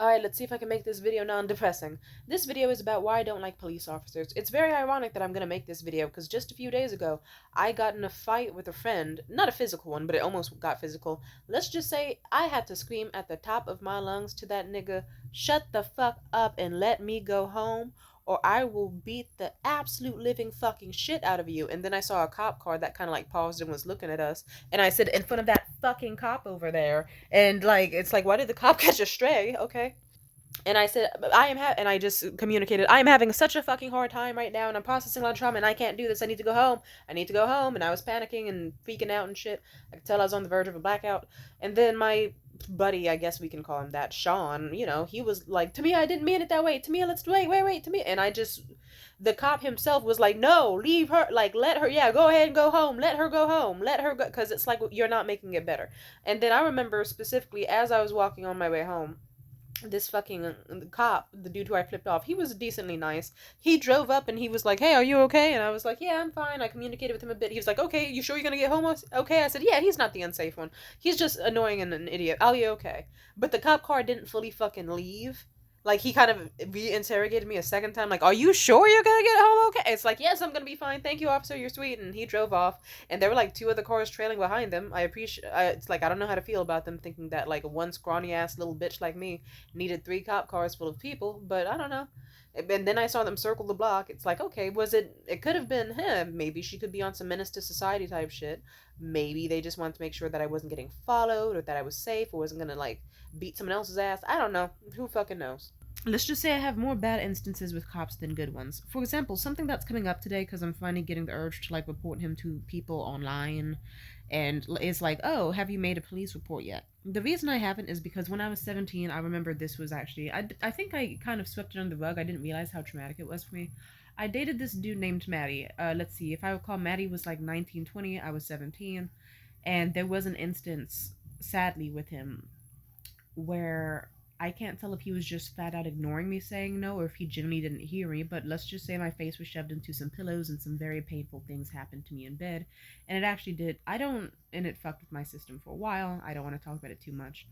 Alright, let's see if I can make this video non-depressing. This video is about why I don't like police officers. It's very ironic that I'm gonna make this video, because just a few days ago, I got in a fight with a friend. Not a physical one, but it almost got physical. Let's just say I had to scream at the top of my lungs to that nigga, "Shut the fuck up and let me go home, or I will beat the absolute living fucking shit out of you." And then I saw a cop car that kind of like paused and was looking at us. And I said, "In front of that fucking cop over there." And like, it's like, why did the cop catch a stray? Okay. And I said, and I just communicated, I am having such a fucking hard time right now, and I'm processing a lot of trauma, and I can't do this. I need to go home. I need to go home. And I was panicking and freaking out and shit. I could tell I was on the verge of a blackout. And then my buddy, I guess we can call him that, Sean, he was like, "Tamia, I didn't mean it that way. Tamia, let's wait, Tamia." And the cop himself was like, "No, leave her, like, let her, yeah, go ahead and go home. Let her go home. Let her go," because it's like, you're not making it better. And then I remember specifically as I was walking on my way home, this fucking cop, the dude who I flipped off, he was decently nice. He drove up and he was like, "Hey, are you okay?" And I was like, "Yeah, I'm fine." I communicated with him a bit. He was like, "Okay, you sure you're gonna get home okay?" I said, "Yeah, he's not the unsafe one. He's just annoying and an idiot. I'll be okay." But the cop car didn't fully fucking leave. Like, he kind of re-interrogated me a second time, like, "Are you sure you're gonna get home okay?" It's like, "Yes, I'm gonna be fine. Thank you, officer. You're sweet." And he drove off, and there were like two other cars trailing behind them. It's like, I don't know how to feel about them, thinking that like one scrawny ass little bitch like me needed three cop cars full of people, but I don't know. And then I saw them circle the block. It's like, okay, it could have been him. Maybe she could be on some menace to society type shit. Maybe they just wanted to make sure that I wasn't getting followed, or that I was safe, or wasn't gonna like beat someone else's ass. I don't know. Who fucking knows? Let's just say I have more bad instances with cops than good ones. For example, something that's coming up today, because I'm finally getting the urge to like report him to people online, and it's like, "Oh, have you made a police report yet?" The reason I haven't is because when I was 17, I remember this was actually, I think I kind of swept it under the rug. I didn't realize how traumatic it was for me. I dated this dude named Maddie. Let's see, if I recall, Maddie was like 19, 20, I was 17, and there was an instance, sadly, with him where I can't tell if he was just flat out ignoring me saying no, or if he genuinely didn't hear me, but let's just say my face was shoved into some pillows and some very painful things happened to me in bed. And it actually did. And it fucked with my system for a while. I don't want to talk about it too much.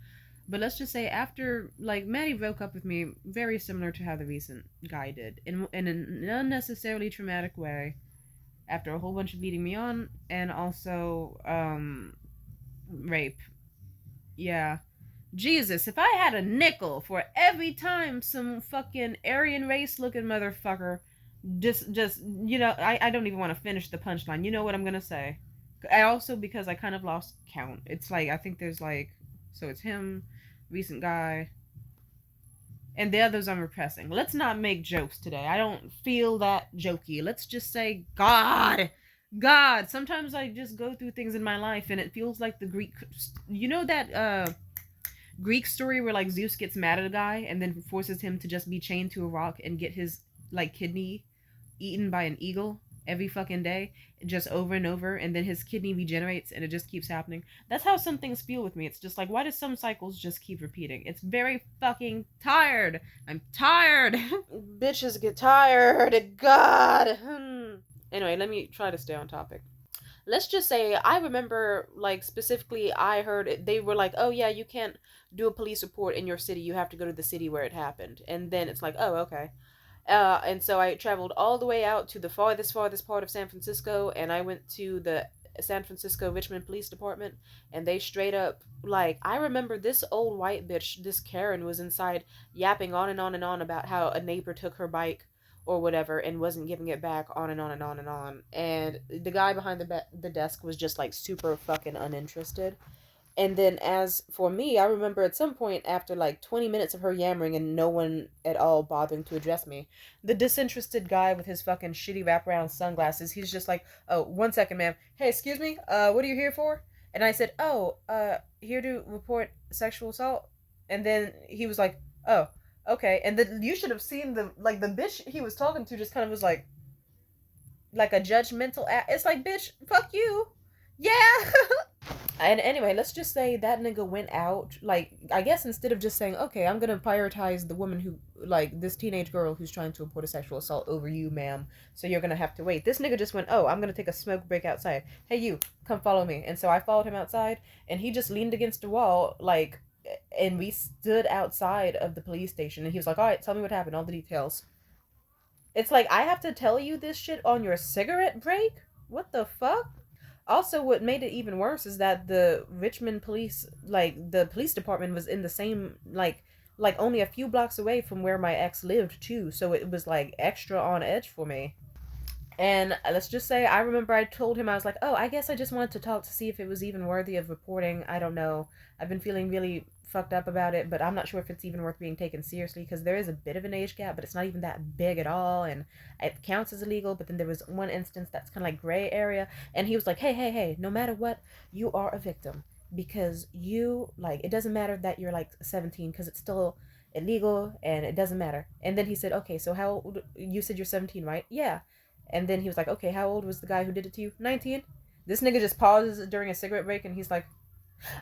But let's just say after, like, Maddie broke up with me, very similar to how the recent guy did, in an unnecessarily traumatic way, after a whole bunch of leading me on, and also, rape. Yeah. Jesus, if I had a nickel for every time some fucking Aryan race looking motherfucker I don't even want to finish the punchline. You know what I'm gonna say. I also, because I kind of lost count. It's like, I think there's like, so it's him, recent guy, and the others I'm repressing. Let's not make jokes today. I don't feel that jokey. Let's just say God. God. Sometimes I just go through things in my life and it feels like the Greek, that Greek story where like Zeus gets mad at a guy and then forces him to just be chained to a rock and get his like kidney eaten by an eagle every fucking day, just over and over, and then his kidney regenerates and it just keeps happening. That's how some things feel with me. It's just like, why do some cycles just keep repeating? It's very fucking tired. I'm tired. Bitches get tired. God. Anyway, let me try to stay on topic. Let's just say I remember, like, specifically I heard they were like, "Oh yeah, you can't do a police report in your city. You have to go to the city where it happened." And then it's like, "Oh, okay." And so I traveled all the way out to the farthest part of San Francisco, and I went to the San Francisco Richmond Police Department, and they straight up, like, I remember this old white bitch, this Karen, was inside yapping on and on and on about how a neighbor took her bike or whatever and wasn't giving it back, on and on and on and on. And the guy behind the desk was just like super fucking uninterested. And then as for me, I remember at some point after like 20 minutes of her yammering and no one at all bothering to address me, the disinterested guy with his fucking shitty wraparound sunglasses, he's just like, "Oh, 1 second, ma'am. Hey, excuse me, what are you here for?" And I said, "Oh, here to report sexual assault." And then he was like, "Oh, okay." And then you should have seen the bitch he was talking to just kind of was like a judgmental it's like, bitch, fuck you. Yeah. And anyway, let's just say that nigga went out, like, I guess instead of just saying, "Okay, I'm gonna prioritize the woman who, like, this teenage girl who's trying to report a sexual assault over you, ma'am, so you're gonna have to wait," this nigga just went, "Oh, I'm gonna take a smoke break outside. Hey, you, come follow me." And so I followed him outside, and he just leaned against a wall, like, and we stood outside of the police station, and he was like, all right, tell me what happened, all the details. It's like, I have to tell you this shit on your cigarette break? What the fuck? Also, what made it even worse is that the Richmond police, like the police department, was in the same like only a few blocks away from where my ex lived too. So it was like extra on edge for me. And let's just say, I remember I told him, I was like, oh, I guess I just wanted to talk to see if it was even worthy of reporting. I don't know. I've been feeling really fucked up about it, but I'm not sure if it's even worth being taken seriously because there is a bit of an age gap, but it's not even that big at all. And it counts as illegal. But then there was one instance that's kind of like gray area. And he was like, hey, hey, hey, no matter what, you are a victim because you, like, it doesn't matter that you're like 17 because it's still illegal and it doesn't matter. And then he said, okay, so how old, you said you're 17, right? Yeah. And then he was like, okay, how old was the guy who did it to you? 19? This nigga just pauses during a cigarette break and he's like,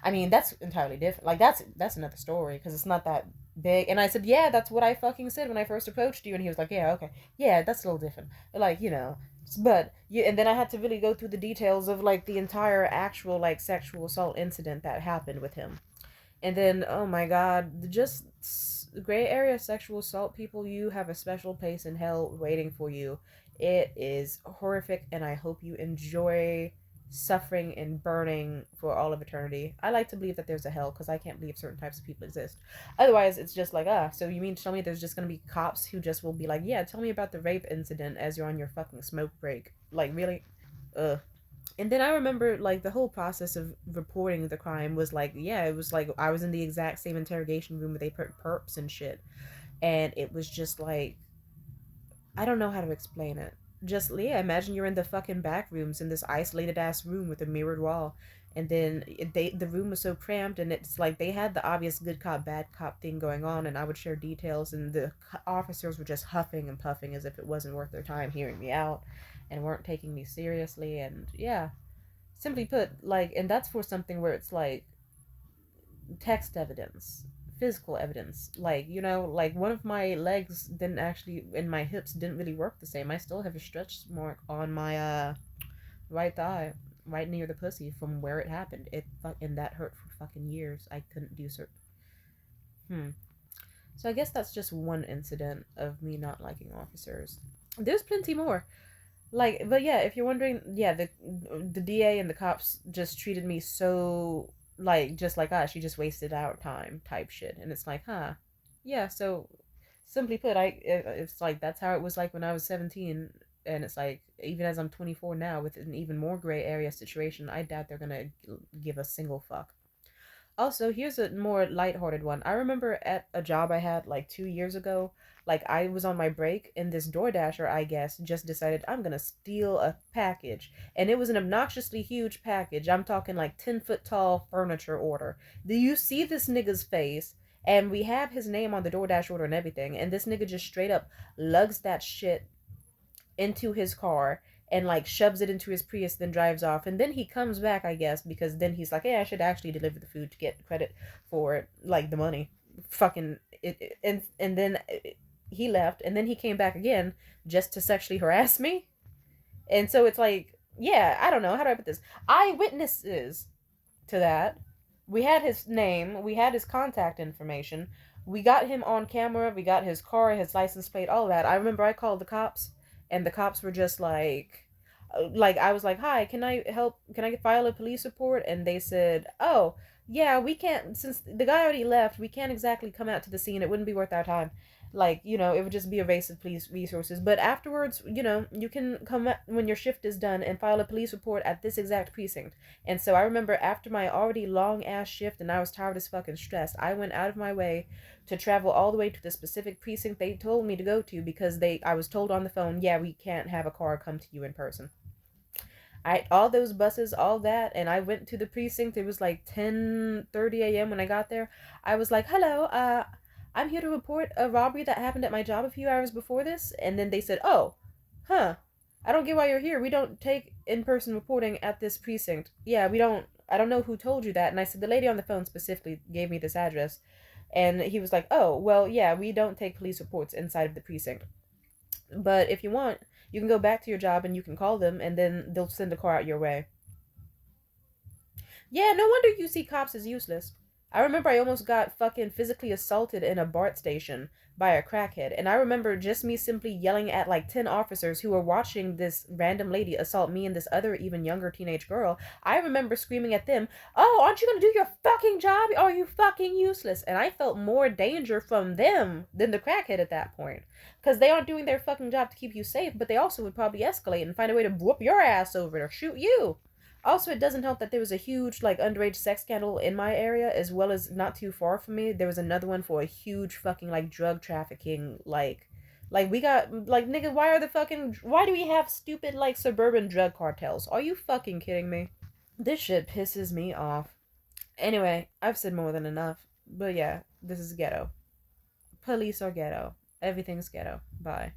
I mean, that's entirely different. Like, that's another story because it's not that big. And I said, yeah, that's what I fucking said when I first approached you. And he was like, yeah, okay. Yeah, that's a little different. Like, you know. But, yeah, and then I had to really go through the details of, like, the entire actual, like, sexual assault incident that happened with him. And then, oh my god, just gray area sexual assault people, you have a special place in hell waiting for you. It is horrific, and I hope you enjoy suffering and burning for all of eternity. I like to believe that there's a hell because I can't believe certain types of people exist. Otherwise, it's just like, so you mean to tell me there's just gonna be cops who just will be like, yeah, tell me about the rape incident as you're on your fucking smoke break? Like, really? Ugh. And then I remember like the whole process of reporting the crime was like, yeah, it was like I was in the exact same interrogation room where they put perps and shit. And it was just like, I don't know how to explain it. Just, yeah, imagine you're in the fucking back rooms in this isolated ass room with a mirrored wall. And then the room was so cramped, and it's like they had the obvious good cop bad cop thing going on, and I would share details, and the officers were just huffing and puffing as if it wasn't worth their time hearing me out, and weren't taking me seriously. And yeah, simply put, like, and that's for something where it's like text evidence, physical evidence. Like, you know, like one of my legs didn't actually, and my hips didn't really work the same. I still have a stretch mark on my right thigh, right near the pussy from where it happened. And that hurt for fucking years. I couldn't do certain. Hmm. So I guess that's just one incident of me not liking officers. There's plenty more. Like, but yeah, if you're wondering, yeah, the DA and the cops just treated me so like just like us. She just wasted our time type shit, and it's like, huh, yeah. So simply put, it's like that's how it was like when I was 17, and it's like even as I'm 24 now with an even more gray area situation, I doubt they're gonna give a single fuck. Also, here's a more lighthearted one. I remember at a job I had like 2 years ago, like I was on my break and this DoorDasher, I guess, just decided I'm gonna steal a package. And it was an obnoxiously huge package. I'm talking like 10-foot tall furniture order. Do you see this nigga's face? And we have his name on the DoorDash order and everything. And this nigga just straight up lugs that shit into his car and like shoves it into his Prius, then drives off. And then he comes back, I guess, because then he's like, hey, I should actually deliver the food to get credit for it, like the money. Fucking and then he left, and then he came back again just to sexually harass me. And so it's like, yeah, I don't know how do I put this. Eyewitnesses to that. We had his name, we had his contact information, we got him on camera, we got his car, his license plate, all that. I remember I called the cops, and the cops were just like I was like, "Hi, can I help? Can I file a police report?" And they said, "Oh, yeah, we can't since the guy already left. We can't exactly come out to the scene. It wouldn't be worth our time. Like, you know, it would just be a waste of police resources. But afterwards, you know, you can come when your shift is done and file a police report at this exact precinct." And so I remember after my already long ass shift and I was tired as fucking stressed, I went out of my way to travel all the way to the specific precinct they told me to go to because I was told on the phone, yeah, we can't have a car come to you in person. I all those buses, all that, and I went to the precinct. It was like 10:30 a.m. when I got there. I was like, "Hello, I'm here to report a robbery that happened at my job a few hours before this." And then they said, "Oh, huh. I don't get why you're here. We don't take in-person reporting at this precinct." Yeah, we don't. I don't know who told you that. And I said the lady on the phone specifically gave me this address. And he was like, "Oh, well, yeah, we don't take police reports inside of the precinct. But if you want, you can go back to your job and you can call them and then they'll send a car out your way." Yeah, no wonder you see cops as useless. I remember I almost got fucking physically assaulted in a BART station by a crackhead. And I remember just me simply yelling at like 10 officers who were watching this random lady assault me and this other even younger teenage girl. I remember screaming at them, "Oh, aren't you gonna do your fucking job? Are you fucking useless?" And I felt more danger from them than the crackhead at that point. Because they aren't doing their fucking job to keep you safe, but they also would probably escalate and find a way to whoop your ass over or shoot you. Also, it doesn't help that there was a huge like underage sex scandal in my area, as well as not too far from me. There was another one for a huge fucking like drug trafficking like we got like nigga, why do we have stupid like suburban drug cartels? Are you fucking kidding me? This shit pisses me off. Anyway, I've said more than enough. But yeah, this is ghetto. Police are ghetto. Everything's ghetto. Bye.